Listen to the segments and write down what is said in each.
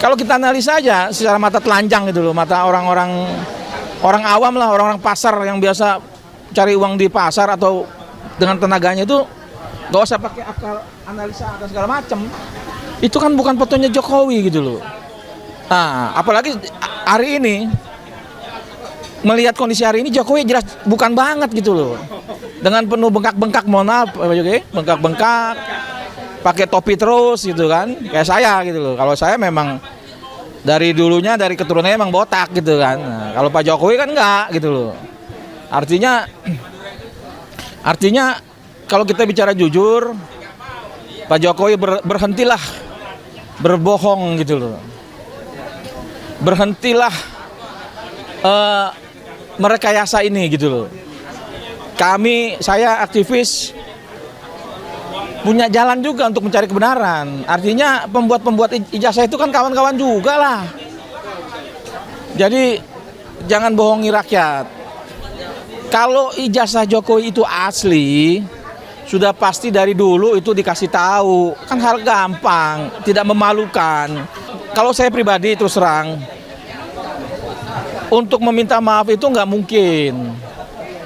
Kalau kita analisa aja secara mata telanjang gitu loh, mata orang-orang awam lah, orang-orang pasar yang biasa cari uang di pasar atau dengan tenaganya itu gak usah pakai akal analisa dan segala macam. Itu kan bukan fotonya Jokowi gitu loh. Nah, apalagi hari ini melihat kondisi hari ini Jokowi jelas bukan banget gitu loh. Dengan penuh bengkak-bengkak, mohon maaf, bengkak-bengkak, pakai topi terus gitu kan, kayak saya gitu loh. Kalau saya memang dari dulunya dari keturunannya emang botak gitu kan. Nah, kalau Pak Jokowi kan enggak gitu loh. Artinya kalau kita bicara jujur, Pak Jokowi berhentilah berbohong gitu loh. Berhentilah merekayasa ini gitu loh. Saya aktivis punya jalan juga untuk mencari kebenaran. Artinya pembuat ijazah itu kan kawan-kawan juga lah. Jadi jangan bohongi rakyat. Kalau ijazah Jokowi itu asli, sudah pasti dari dulu itu dikasih tahu. Kan hal gampang, tidak memalukan. Kalau saya pribadi terus terang, untuk meminta maaf itu nggak mungkin.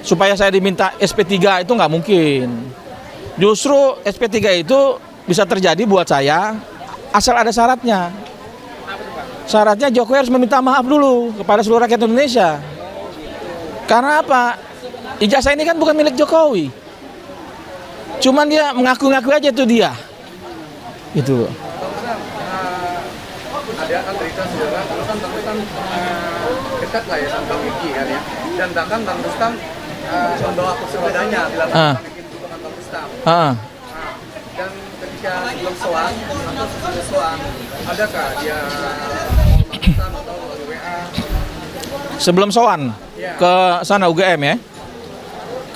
Supaya saya diminta SP3 itu nggak mungkin. Justru SP3 itu bisa terjadi buat saya asal ada syaratnya. Syaratnya Jokowi harus meminta maaf dulu kepada seluruh rakyat Indonesia. Karena apa? Ijazah ini kan bukan milik Jokowi. Cuman dia mengaku-ngaku aja itu dia. Itu. Ada kan berita saudara, kalau kan tentu kan dekat lah ya sama Bang Egy kan ya. Dan bahkan Bang Rustam membawa kursi rodanya bila Bang Egy dukungan Bang Rustam. Dan ketika sebelum soan atau sesudah soan, adakah dia Bang Rustam atau WA? Sebelum soan ke sana UGM ya,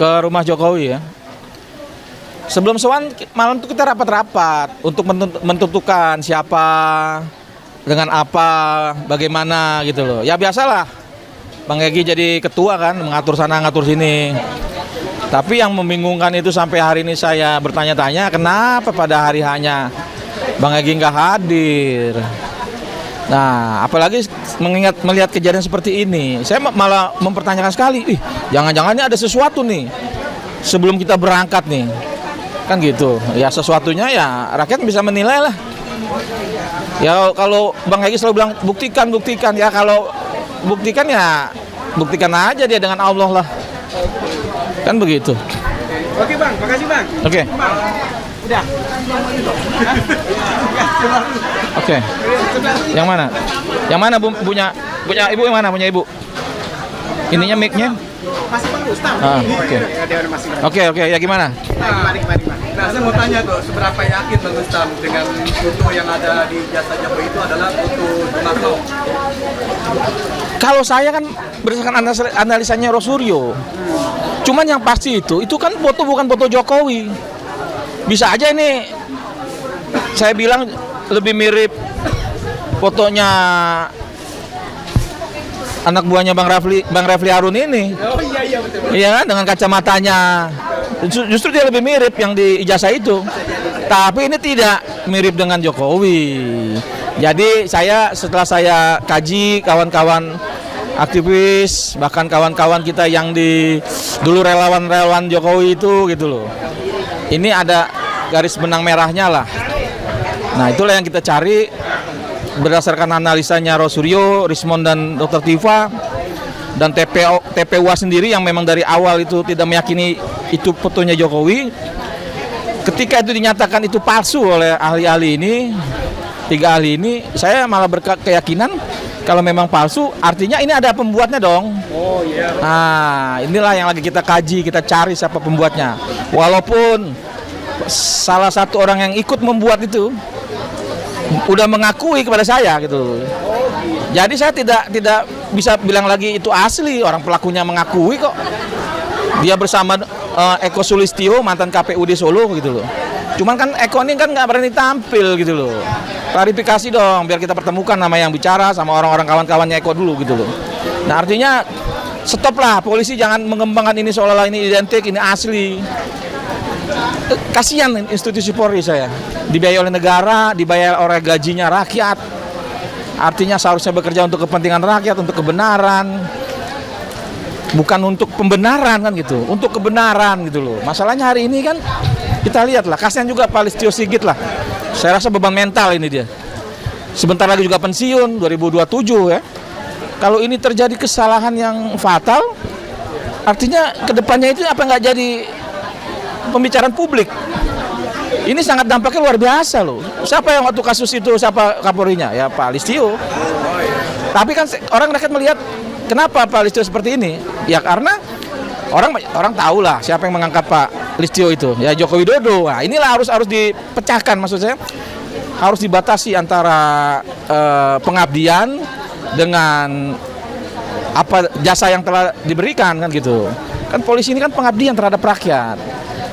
ke rumah Jokowi ya. Sebelum soan malam itu kita rapat-rapat untuk menentukan siapa, dengan apa, bagaimana gitu loh. Ya biasalah, Bang Egy jadi ketua kan, mengatur sana, ngatur sini. Tapi yang membingungkan itu sampai hari ini saya bertanya-tanya, kenapa pada hari hanya Bang Egy nggak hadir. Nah, apalagi melihat kejadian seperti ini, saya malah mempertanyakan sekali, jangan-jangan ini ada sesuatu nih sebelum kita berangkat nih. Kan gitu, ya sesuatunya ya rakyat bisa menilai lah. Ya kalau Bang Egy selalu bilang buktikan, ya kalau buktikan ya buktikan aja dia dengan Allah lah. Kan begitu. Oke Bang, makasih Bang. Oke. Udah. Oke. Yang mana? Yang mana punya ibu yang mana? Punya ibu? Ininya mic-nya? Masih Bang Rustam. Oke, ya gimana? Mari. Nah, saya mau tanya kok, seberapa yakin Bang Rustam dengan foto yang ada di jasa Jokowi itu adalah foto Soekarno? Kalau saya kan berdasarkan analisanya Rosuryo. Cuman yang pasti itu kan foto bukan foto Jokowi. Bisa aja ini saya bilang lebih mirip fotonya anak buahnya Bang Refli Harun ini. Oh iya betul. Iya kan, dengan kacamatanya. Justru dia lebih mirip yang di ijazah itu. Tapi ini tidak mirip dengan Jokowi. Jadi setelah saya kaji kawan-kawan aktivis, bahkan kawan-kawan kita yang dulu relawan Jokowi itu gitu loh. Ini ada garis benang merahnya lah. Nah, itulah yang kita cari berdasarkan analisanya Rosuryo, Rismond dan Dr. Tifa dan TPUA sendiri yang memang dari awal itu tidak meyakini itu fotonya Jokowi. Ketika itu dinyatakan itu palsu oleh ahli-ahli ini, 3 ahli ini, saya malah berkeyakinan kalau memang palsu, artinya ini ada pembuatnya dong. Oh iya. Nah, inilah yang lagi kita kaji, kita cari siapa pembuatnya. Walaupun salah satu orang yang ikut membuat itu udah mengakui kepada saya gitu. Jadi saya tidak bisa bilang lagi itu asli, orang pelakunya mengakui kok. Dia bersama Eko Sulistyo, mantan KPUD Solo gitu loh. Cuman kan Eko ini kan nggak berani tampil gitu loh. Klarifikasi dong, biar kita pertemukan nama yang bicara sama orang-orang kawan-kawannya Eko dulu gitu loh. Nah artinya stop lah, polisi jangan mengembangkan ini seolah-olah ini identik, ini asli. Kasihan institusi Polri saya, dibayar oleh negara, dibayar oleh gajinya rakyat. Artinya seharusnya bekerja untuk kepentingan rakyat, untuk kebenaran, bukan untuk pembenaran kan gitu, untuk kebenaran gitu loh. Masalahnya hari ini kan kita lihat lah, kasihan juga Pak Listio Sigit lah. Saya rasa beban mental ini dia. Sebentar lagi juga pensiun 2027 ya. Kalau ini terjadi kesalahan yang fatal, artinya kedepannya itu apa nggak jadi pembicaraan publik. Ini sangat dampaknya luar biasa loh. Siapa yang waktu kasus itu, siapa Kapolrinya? Ya Pak Listio. Tapi kan orang rakyat melihat, kenapa Pak Listio seperti ini? Ya karena orang tahu lah siapa yang mengangkat Pak Listio itu. Ya Joko Widodo. Nah, inilah harus dipecahkan, maksud saya. Harus dibatasi antara pengabdian dengan apa jasa yang telah diberikan kan gitu. Kan polisi ini kan pengabdian terhadap rakyat.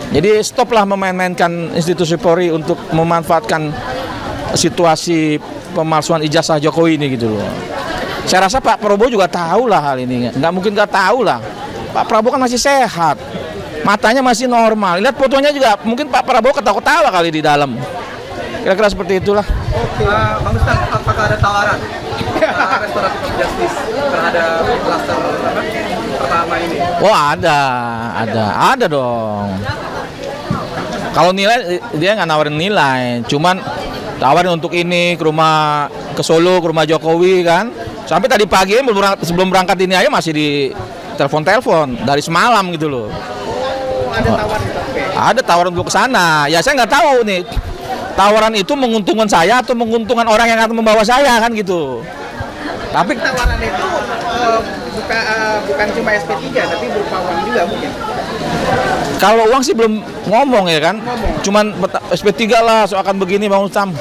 Jadi stoplah memain-mainkan institusi Polri untuk memanfaatkan situasi pemalsuan ijazah Jokowi ini gitu loh. Saya rasa Pak Prabowo juga tahu lah hal ini. Nggak mungkin nggak tahu lah. Pak Prabowo kan masih sehat, matanya masih normal. Lihat fotonya juga, mungkin Pak Prabowo ketawa-ketawa kali di dalam. Kira-kira seperti itulah. Bang Rustam, apakah ada tawaran restoratif justice terhadap klaster pertama ini? Oh ada dong. Kalau nilai dia nggak nawarin nilai, cuman tawarin untuk ini ke Solo, ke rumah Jokowi kan. Sampai tadi pagi sebelum berangkat ini aja masih di telepon dari semalam gitu loh. Ada tawaran itu? Ada tawaran untuk ke sana. Ya saya nggak tahu nih. Tawaran itu menguntungkan saya atau menguntungkan orang yang akan membawa saya kan gitu. Tapi tawaran itu bukan cuma SP3 tapi berupa uang juga mungkin. Kalau uang sih belum ngomong ya kan. Cuman SP3 lah soalkan begini Bang Rustam.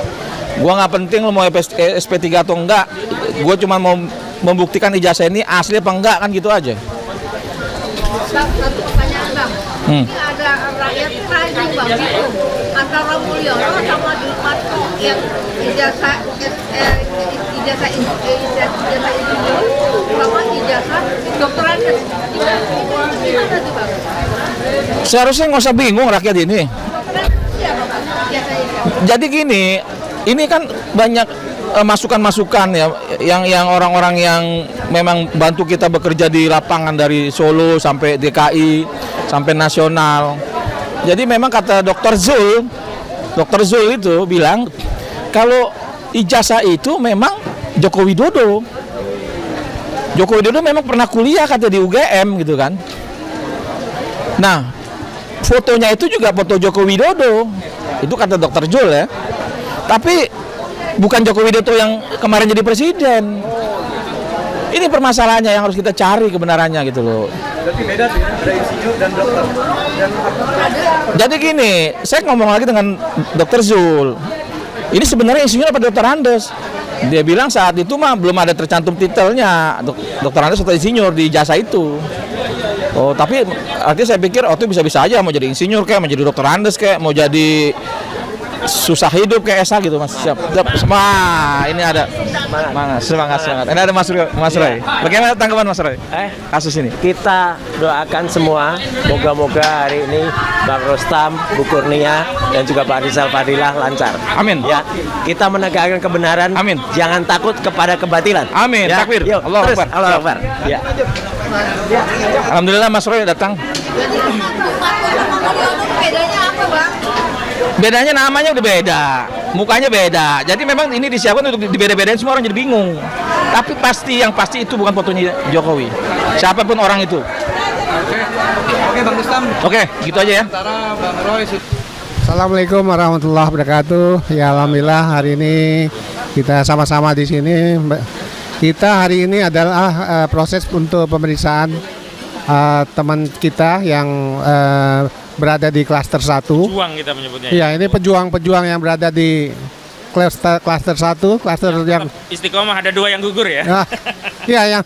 Gua nggak penting lo mau SP3 atau enggak. Gua cuma mau membuktikan ijazah ini asli apa enggak kan gitu aja. Satu pertanyaan Bang. Ini ada rakyat rising Bang gitu. Antara Mulyono sama Dilmatko yang ijazah sama ijazah dokteran. Gimana tuh Bang? Seharusnya nggak usah bingung rakyat ini. Jadi gini, ini kan banyak masukan-masukan ya, yang orang-orang yang memang bantu kita bekerja di lapangan dari Solo sampai DKI sampai nasional. Jadi memang kata Dr. Zul itu bilang kalau ijazah itu memang Joko Widodo memang pernah kuliah kata di UGM gitu kan. Nah, fotonya itu juga foto Joko Widodo. Itu kata Dr. Zul ya. Tapi bukan Joko Widodo yang kemarin jadi presiden. Ini permasalahannya yang harus kita cari kebenarannya gitu loh. Berarti beda tuh ya, ada insinyur dan dokter. Jadi gini, saya ngomong lagi dengan Dr. Zul. Ini sebenarnya insinyur apa dokter Andes? Dia bilang saat itu mah belum ada tercantum titelnya dokter Andes atau insinyur di jasa itu. Oh, tapi artinya saya pikir itu bisa-bisa aja mau jadi insinyur kayak, mau jadi dokter Andes kayak, mau jadi susah hidup kayak Esa gitu Mas. Siap. Ini ada semangat. Ini ada Mas Roy. Bagaimana tanggapan Mas Roy? Kasus ini. Kita doakan semua moga-moga hari ini Bang Rustam, Bu Kurnia dan juga Pak Rizal Fadilah lancar. Amin. Ya, kita menegakkan kebenaran. Amin. Jangan takut kepada kebatilan. Amin. Ya. Takbir. Yuk, Allahu terus. Akbar. Allahu Akbar. Ya. Alhamdulillah Mas Roy datang. Bedanya apa Bang? Bedanya namanya udah beda, mukanya beda. Jadi memang ini disiapkan untuk dibeda-bedain, semua orang jadi bingung. Tapi yang pasti itu bukan fotonya Jokowi. Siapapun orang itu. Oke Bang Rustam. Oke, gitu aja ya. Sementara Bang Roy. Assalamualaikum warahmatullahi wabarakatuh. Ya alhamdulillah hari ini kita sama-sama di sini. Kita hari ini adalah proses untuk pemeriksaan teman kita yang berada di klaster 1. Pejuang kita menyebutnya. Iya, ini pejuang-pejuang yang berada di klaster 1, klaster yang Istiqomah ada 2 yang gugur ya. Nah, iya, yang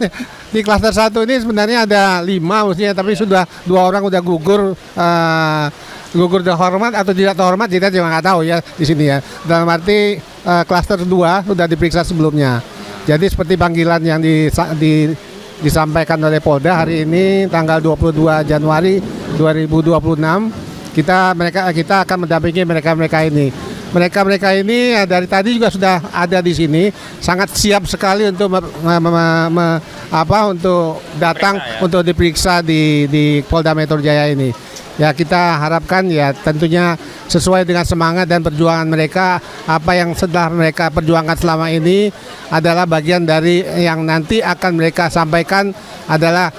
di klaster 1 ini sebenarnya ada 5 mestinya, tapi sudah 2 orang udah gugur terhormat atau tidak terhormat kita juga nggak tahu ya di sini ya. Dalam arti klaster 2 sudah diperiksa sebelumnya. Jadi seperti panggilan yang disampaikan oleh Polda hari ini tanggal 22 Januari 2026 kita akan mendampingi mereka ini. mereka ini dari tadi juga sudah ada di sini, sangat siap sekali untuk untuk datang untuk diperiksa di Polda Metro Jaya ini. Ya, kita harapkan ya tentunya sesuai dengan semangat dan perjuangan mereka, apa yang sudah mereka perjuangkan selama ini adalah bagian dari yang nanti akan mereka sampaikan adalah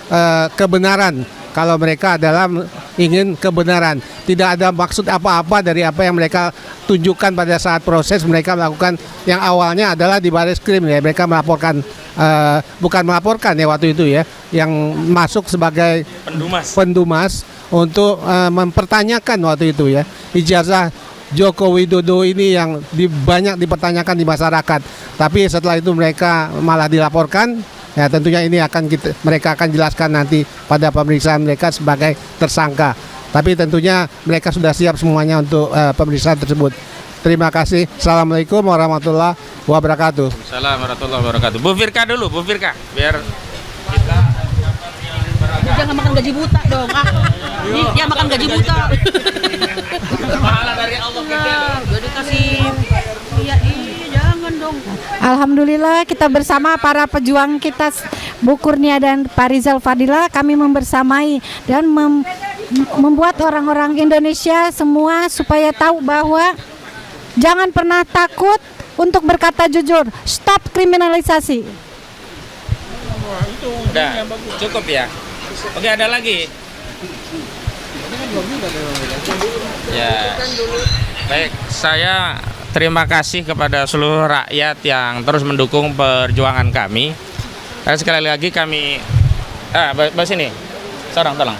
kebenaran. Kalau mereka adalah ingin kebenaran, tidak ada maksud apa-apa dari apa yang mereka tunjukkan pada saat proses mereka melakukan yang awalnya adalah di baris krim ya, mereka melaporkan bukan melaporkan ya waktu itu ya, yang masuk sebagai pendumas untuk mempertanyakan waktu itu ya ijazah Joko Widodo ini yang banyak dipertanyakan di masyarakat. Tapi setelah itu mereka malah dilaporkan. Ya, tentunya ini mereka akan jelaskan nanti pada pemeriksaan mereka sebagai tersangka. Tapi tentunya mereka sudah siap semuanya untuk pemeriksaan tersebut. Terima kasih. Assalamualaikum warahmatullahi wabarakatuh. Assalamualaikum warahmatullahi wabarakatuh. Bu Firka dulu, Bu Firka, biar kita jangan makan gaji buta dong. Dia makan gaji buta. pahala dari Allah gede. Jadi kasih jangan dong. Alhamdulillah kita bersama para pejuang kita Bu Kurnia dan Pak Rizal Fadila, kami membersamai dan membuat orang-orang Indonesia semua supaya tahu bahwa jangan pernah takut untuk berkata jujur. Stop kriminalisasi. Udah, cukup ya. Oke, ada lagi. Ya, baik. Saya terima kasih kepada seluruh rakyat yang terus mendukung perjuangan kami. Dan sekali lagi kami, bahas ini, seorang tolong.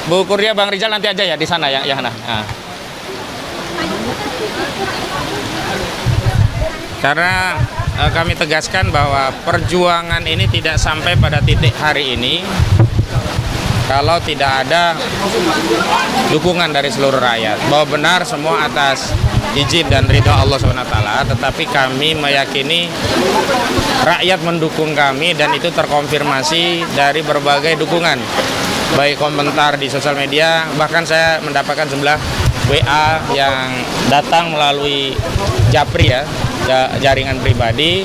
Bu Kurnia, Bang Rizal nanti aja ya di sana ya, Nah. Karena kami tegaskan bahwa perjuangan ini tidak sampai pada titik hari ini kalau tidak ada dukungan dari seluruh rakyat. Bahwa benar semua atas izin dan ridho Allah SWT, tetapi kami meyakini rakyat mendukung kami dan itu terkonfirmasi dari berbagai dukungan. Baik komentar di sosial media, bahkan saya mendapatkan jumlah WA yang datang melalui Japri ya, jaringan pribadi,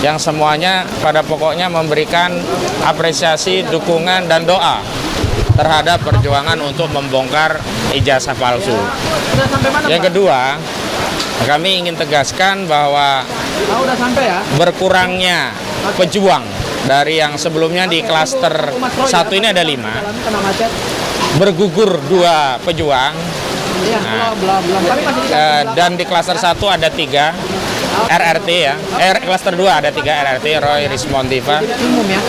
yang semuanya pada pokoknya memberikan apresiasi, dukungan, dan doa terhadap perjuangan untuk membongkar ijazah palsu. Yang kedua, kami ingin tegaskan bahwa berkurangnya pejuang dari yang sebelumnya di klaster 1 ini ada 5, bergugur 2 pejuang. Dan di klaster 1 ada 3 RRT ya, klaster 2 ada 3 RRT, Roy, Rismon, Tifa.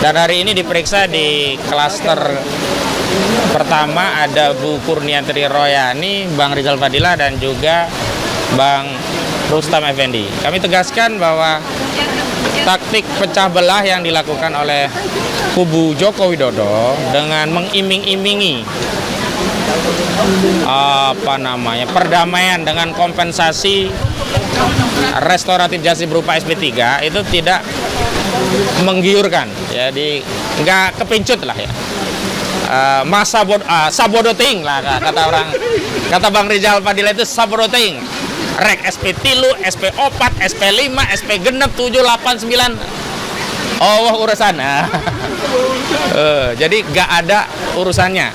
Dan hari ini diperiksa di klaster pertama ada Bu Kurnia Royani, Bang Rizal Fadila, dan juga Bang Rustam Effendi. Kami tegaskan bahwa taktik pecah belah yang dilakukan oleh kubu Joko Widodo dengan mengiming-imingi perdamaian dengan kompensasi restoratif justice berupa SP3 itu tidak menggiurkan, jadi nggak kepincut lah ya. Sabodoting lah kata Bang Rizal Fadila itu sabodoting. Rek SP3, SP4, SP5, SP genep 7, 8, 9. Urusan. Jadi nggak ada urusannya.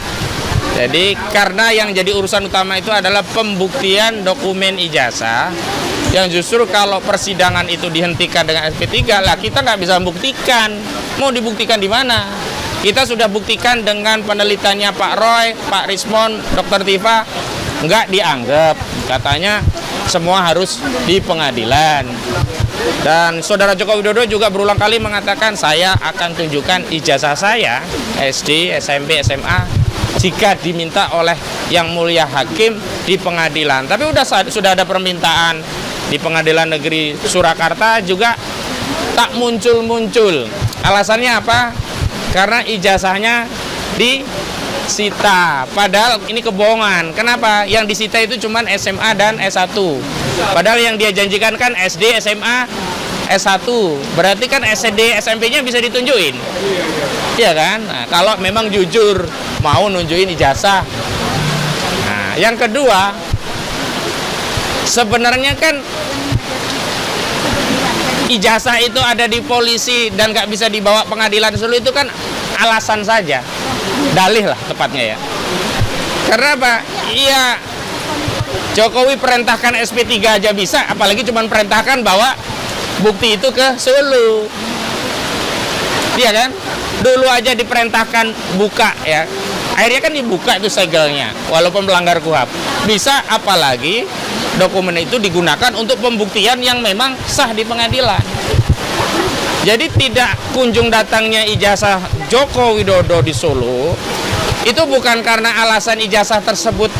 Jadi karena yang jadi urusan utama itu adalah pembuktian dokumen ijazah, yang justru kalau persidangan itu dihentikan dengan SP3 lah kita nggak bisa membuktikan. Mau dibuktikan di mana? Kita sudah buktikan dengan penelitiannya Pak Roy, Pak Rismon, Dr. Tifa, nggak dianggap. Katanya semua harus di pengadilan. Dan Saudara Joko Widodo juga berulang kali mengatakan saya akan tunjukkan ijazah saya SD, SMP, SMA jika diminta oleh Yang Mulia Hakim di pengadilan. Tapi sudah ada permintaan di Pengadilan Negeri Surakarta juga tak muncul-muncul. Alasannya apa? Karena ijazahnya disita. Padahal ini kebohongan. Kenapa? Yang disita itu cuma SMA dan S1. Padahal yang dia janjikan kan SD, SMA, S1. Berarti kan SD, SMP-nya bisa ditunjukin. Iya kan? Nah, kalau memang jujur mau nunjukin ijazah. Nah, yang kedua, sebenarnya kan ijazah itu ada di polisi dan nggak bisa dibawa pengadilan Solo itu kan alasan saja, dalih lah tepatnya ya. Karena apa? Iya, Jokowi perintahkan SP3 aja bisa, apalagi cuma perintahkan bawa bukti itu ke Solo. Iya kan? Dulu aja diperintahkan buka ya. Akhirnya kan dibuka itu segelnya, walaupun melanggar KUHAP. Bisa, apalagi dokumen itu digunakan untuk pembuktian yang memang sah di pengadilan. Jadi tidak kunjung datangnya ijazah Joko Widodo di Solo itu bukan karena alasan ijazah tersebut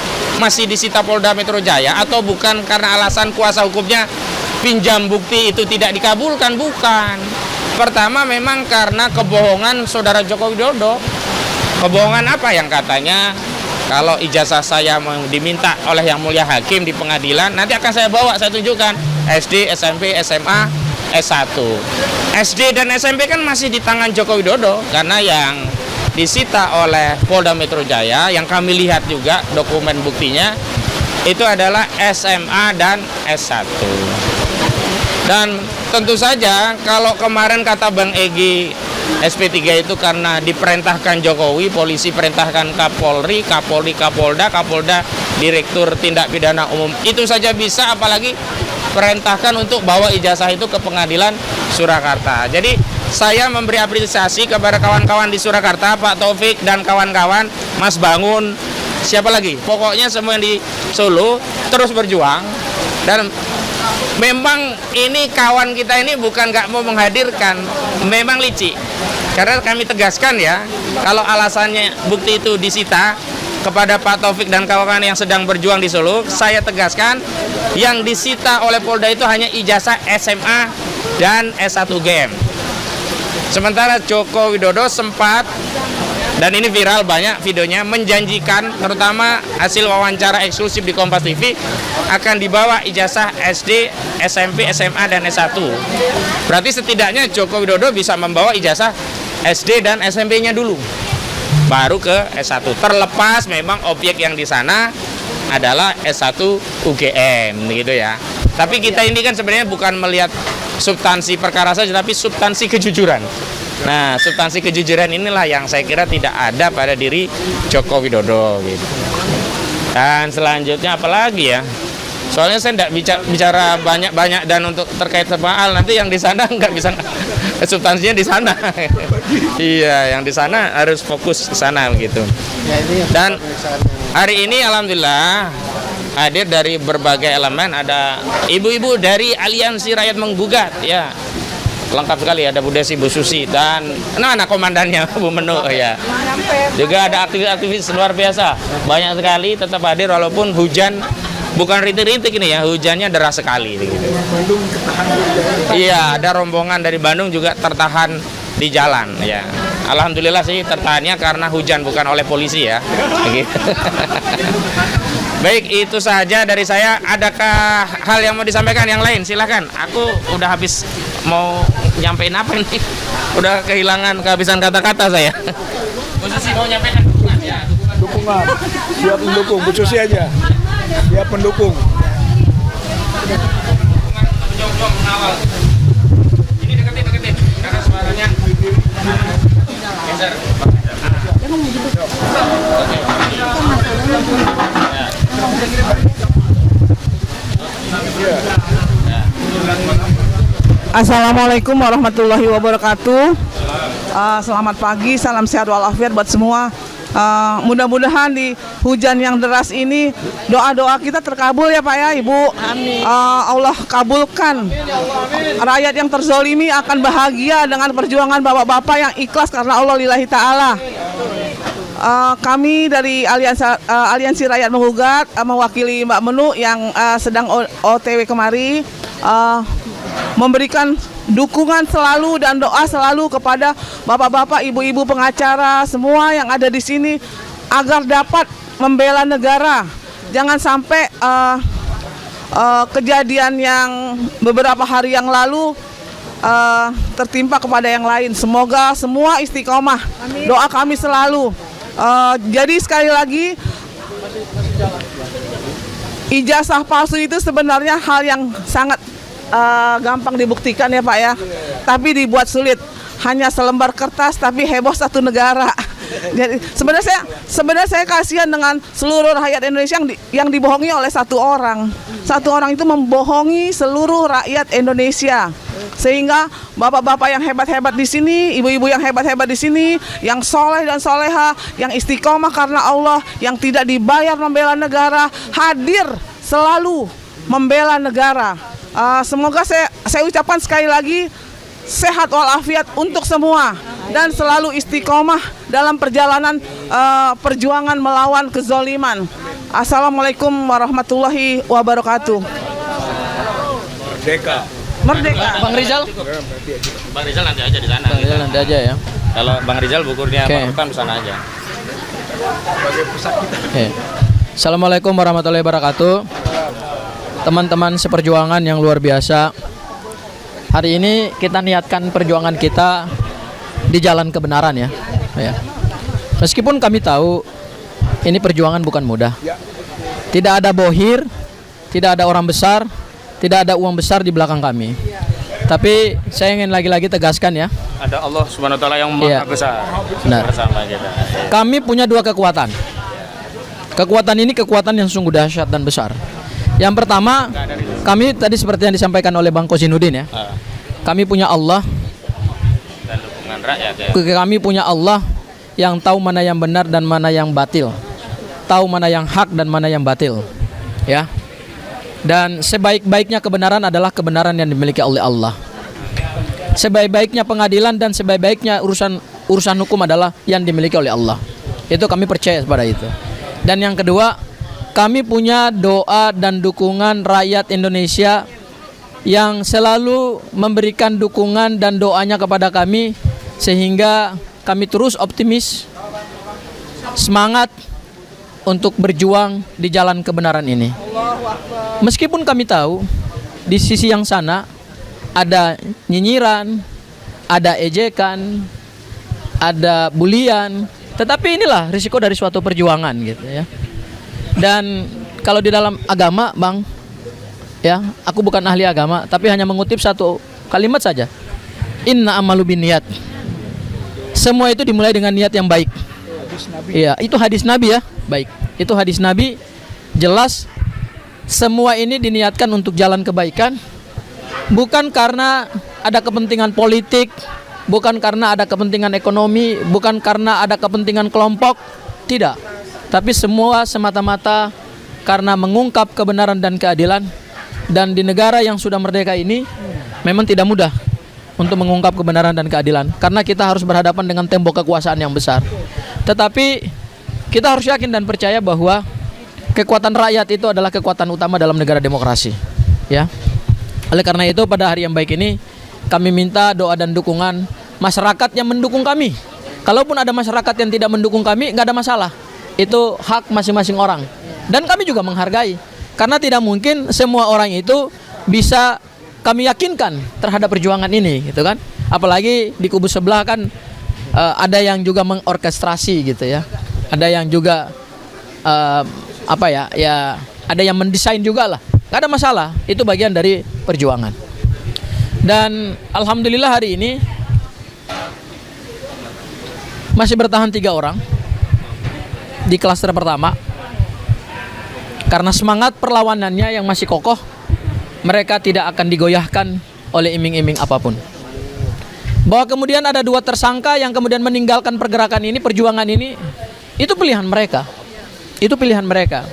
masih disita Polda Metro Jaya, atau bukan karena alasan kuasa hukumnya pinjam bukti itu tidak dikabulkan, bukan. Pertama memang karena kebohongan saudara Joko Widodo. Kebohongan apa? Yang katanya kalau ijazah saya diminta oleh yang mulia hakim di pengadilan, nanti akan saya bawa, saya tunjukkan SD, SMP, SMA, S1. SD dan SMP kan masih di tangan Joko Widodo, karena yang disita oleh Polda Metro Jaya, yang kami lihat juga dokumen buktinya, itu adalah SMA dan S1. Dan tentu saja kalau kemarin kata Bang Egy, SP3 itu karena diperintahkan Jokowi, polisi perintahkan Kapolri, Kapolri Kapolda, Kapolda Direktur Tindak Pidana Umum. Itu saja bisa, apalagi perintahkan untuk bawa ijazah itu ke pengadilan Surakarta. Jadi saya memberi apresiasi kepada kawan-kawan di Surakarta, Pak Taufik dan kawan-kawan, Mas Bangun, siapa lagi? Pokoknya semua yang di Solo terus berjuang. Dan memang ini kawan kita ini bukan nggak mau menghadirkan, memang licik. Karena kami tegaskan ya, kalau alasannya bukti itu disita kepada Pak Taufik dan kawan-kawan yang sedang berjuang di Solo, saya tegaskan yang disita oleh Polda itu hanya ijazah SMA dan S1 UGM. Sementara Joko Widodo sempat, dan ini viral banyak videonya, menjanjikan, terutama hasil wawancara eksklusif di Kompas TV, akan dibawa ijazah SD, SMP, SMA, dan S1. Berarti setidaknya Joko Widodo bisa membawa ijazah SD dan SMP-nya dulu, baru ke S1. Terlepas memang objek yang di sana adalah S1 UGM, gitu ya. Tapi kita ini kan sebenarnya bukan melihat substansi perkara saja, tapi substansi kejujuran. Nah, substansi kejujuran inilah yang saya kira tidak ada pada diri Joko Widodo, gitu. Dan selanjutnya apalagi ya? Soalnya saya tidak bicara banyak-banyak, dan untuk terkait sama hal nanti yang di sana nggak bisa, substansinya di sana. Iya, yang di sana harus fokus ke sana gitu. Dan hari ini alhamdulillah hadir dari berbagai elemen, ada ibu-ibu dari Aliansi Rakyat Menggugat ya. Lengkap sekali, ada Bu Desi, Bu Susi, dan anak komandannya Bu Menu ya. Juga ada aktivis-aktivis luar biasa, banyak sekali tetap hadir walaupun hujan, bukan rintik-rintik ini ya, hujannya deras sekali gitu. Iya, ada rombongan dari Bandung juga tertahan di jalan ya. Alhamdulillah sih tertahannya karena hujan, bukan oleh polisi ya. Gitu. Baik, itu saja dari saya. Adakah hal yang mau disampaikan yang lain? Silahkan. Aku udah habis mau nyampein apa ini? Udah kehabisan kata-kata saya. Bu Susi mau nyampein dukungan ya? Dukungan. Siap mendukung. Bu Susi aja. Siap mendukung. Dukungan untuk menjawab mengawal. Ini deketin. Karena suaranya geser. Assalamualaikum warahmatullahi wabarakatuh. Selamat pagi, salam sehat walafiat buat semua. Mudah-mudahan di hujan yang deras ini doa-doa kita terkabul ya Pak ya Ibu. Amin. Allah kabulkan. Rakyat yang terzolimi akan bahagia dengan perjuangan bapak-bapak yang ikhlas karena Allah lillahi ta'ala. Kami dari Aliansi Rakyat Menggugat mewakili Mbak Menu yang sedang OTW kemari, memberikan dukungan selalu dan doa selalu kepada bapak-bapak, ibu-ibu pengacara semua yang ada di sini agar dapat membela negara. Jangan sampai kejadian yang beberapa hari yang lalu tertimpa kepada yang lain. Semoga semua istiqomah. Amin. Doa kami selalu. Jadi sekali lagi ijazah palsu itu sebenarnya hal yang sangat gampang dibuktikan ya Pak ya. Tapi dibuat sulit. Hanya selembar kertas tapi heboh satu negara. Jadi sebenarnya saya kasihan dengan seluruh rakyat Indonesia yang dibohongi oleh satu orang. Satu orang itu membohongi seluruh rakyat Indonesia. Sehingga bapak-bapak yang hebat-hebat di sini, ibu-ibu yang hebat-hebat di sini, yang soleh dan soleha, yang istiqomah karena Allah, yang tidak dibayar membela negara, hadir selalu membela negara. Semoga saya ucapkan sekali lagi sehat walafiat untuk semua dan selalu istiqomah dalam perjalanan perjuangan melawan kezoliman. Assalamualaikum warahmatullahi wabarakatuh. Merdeka. Bang Rizal? Bang Rizal nanti aja di sana. Bang Rizal nanti aja ya. Kalau Bang Rizal bukurnya Bang Rustam di sana aja. Assalamualaikum warahmatullahi wabarakatuh. Teman-teman seperjuangan yang luar biasa. Hari ini kita niatkan perjuangan kita di jalan kebenaran ya. Meskipun kami tahu ini perjuangan bukan mudah. Tidak ada bohir, tidak ada orang besar, tidak ada uang besar di belakang kami. Tapi saya ingin lagi-lagi tegaskan ya. Ada Allah Subhanahu wa taala yang maha besar. Benar. Bersama kita. Kami punya dua kekuatan. Kekuatan ini kekuatan yang sungguh dahsyat dan besar. Yang pertama, kami tadi seperti yang disampaikan oleh Bang Kozinudin ya. Kami punya Allah. Dan dukungan rakyat ya. Kami punya Allah yang tahu mana yang benar dan mana yang batil. Tahu mana yang hak dan mana yang batil. Ya. Dan sebaik-baiknya kebenaran adalah kebenaran yang dimiliki oleh Allah. Sebaik-baiknya pengadilan dan sebaik-baiknya urusan hukum adalah yang dimiliki oleh Allah. Itu kami percaya pada itu. Dan yang kedua, kami punya doa dan dukungan rakyat Indonesia yang selalu memberikan dukungan dan doanya kepada kami, sehingga kami terus optimis, semangat untuk berjuang di jalan kebenaran ini. Meskipun kami tahu di sisi yang sana ada nyinyiran, ada ejekan, ada bulian, tetapi inilah risiko dari suatu perjuangan gitu ya. Dan kalau di dalam agama, Bang, ya, aku bukan ahli agama, tapi hanya mengutip satu kalimat saja. Inna amalu binniyat. Semua itu dimulai dengan niat yang baik. Iya, itu hadis Nabi ya. Baik. Itu hadis Nabi, jelas semua ini diniatkan untuk jalan kebaikan, bukan karena ada kepentingan politik, bukan karena ada kepentingan ekonomi, bukan karena ada kepentingan kelompok, tidak. Tapi semua semata-mata karena mengungkap kebenaran dan keadilan. Dan di negara yang sudah merdeka ini memang tidak mudah untuk mengungkap kebenaran dan keadilan, karena kita harus berhadapan dengan tembok kekuasaan yang besar. Tetapi kita harus yakin dan percaya bahwa kekuatan rakyat itu adalah kekuatan utama dalam negara demokrasi, ya. Oleh karena itu pada hari yang baik ini kami minta doa dan dukungan masyarakat yang mendukung kami. Kalaupun ada masyarakat yang tidak mendukung kami, nggak ada masalah. Itu hak masing-masing orang. Dan kami juga menghargai, karena tidak mungkin semua orang itu bisa kami yakinkan terhadap perjuangan ini, gitu kan? Apalagi di kubu sebelah kan ada yang juga mengorkestrasi gitu ya. Ada yang juga ada yang mendesain juga lah. Gak ada masalah, itu bagian dari perjuangan. Dan alhamdulillah hari ini masih bertahan 3 orang di klaster pertama. Karena semangat perlawanannya yang masih kokoh, mereka tidak akan digoyahkan oleh iming-iming apapun. Bahwa kemudian ada 2 tersangka yang kemudian meninggalkan pergerakan ini, perjuangan ini, itu pilihan mereka. Itu pilihan mereka.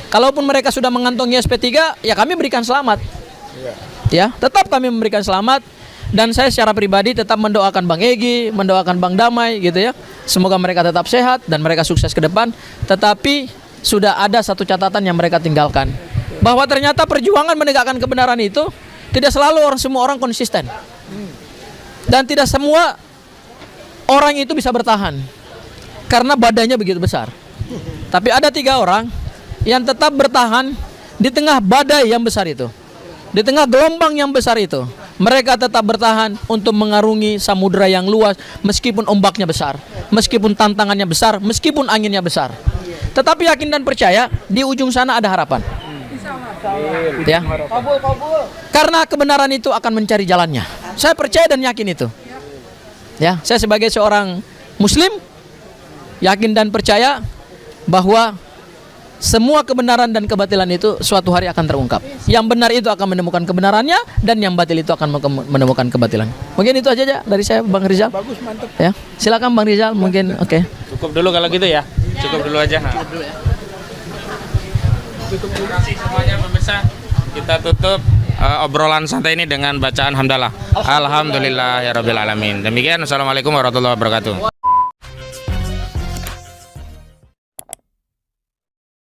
Kalaupun mereka sudah mengantongi SP3, ya kami berikan selamat. Ya, tetap kami memberikan selamat. Dan saya secara pribadi tetap mendoakan Bang Egy, mendoakan Bang Damai gitu ya. Semoga mereka tetap sehat dan mereka sukses ke depan. Tetapi sudah ada satu catatan yang mereka tinggalkan, bahwa ternyata perjuangan menegakkan kebenaran itu tidak selalu semua orang konsisten. Dan tidak semua orang itu bisa bertahan karena badannya begitu besar. Tapi ada 3 orang yang tetap bertahan di tengah badai yang besar itu, di tengah gelombang yang besar itu. Mereka tetap bertahan untuk mengarungi samudera yang luas, meskipun ombaknya besar, meskipun tantangannya besar, meskipun anginnya besar. Tetapi yakin dan percaya di ujung sana ada harapan. Ya. Karena kebenaran itu akan mencari jalannya. Saya percaya dan yakin itu. Ya, saya sebagai seorang muslim yakin dan percaya bahwa semua kebenaran dan kebatilan itu suatu hari akan terungkap. Yang benar itu akan menemukan kebenarannya dan yang batil itu akan menemukan kebatilan. Mungkin itu aja dari saya, Bang Rizal. Bagus, mantap. Ya, silakan Bang Rizal. Mungkin oke. Cukup dulu kalau gitu ya. Cukup dulu aja. Terima kasih semuanya pemirsa. Kita tutup obrolan santai ini dengan bacaan hamdalah. Alhamdulillahirabbil alamin. Demikian, assalamualaikum warahmatullahi wabarakatuh.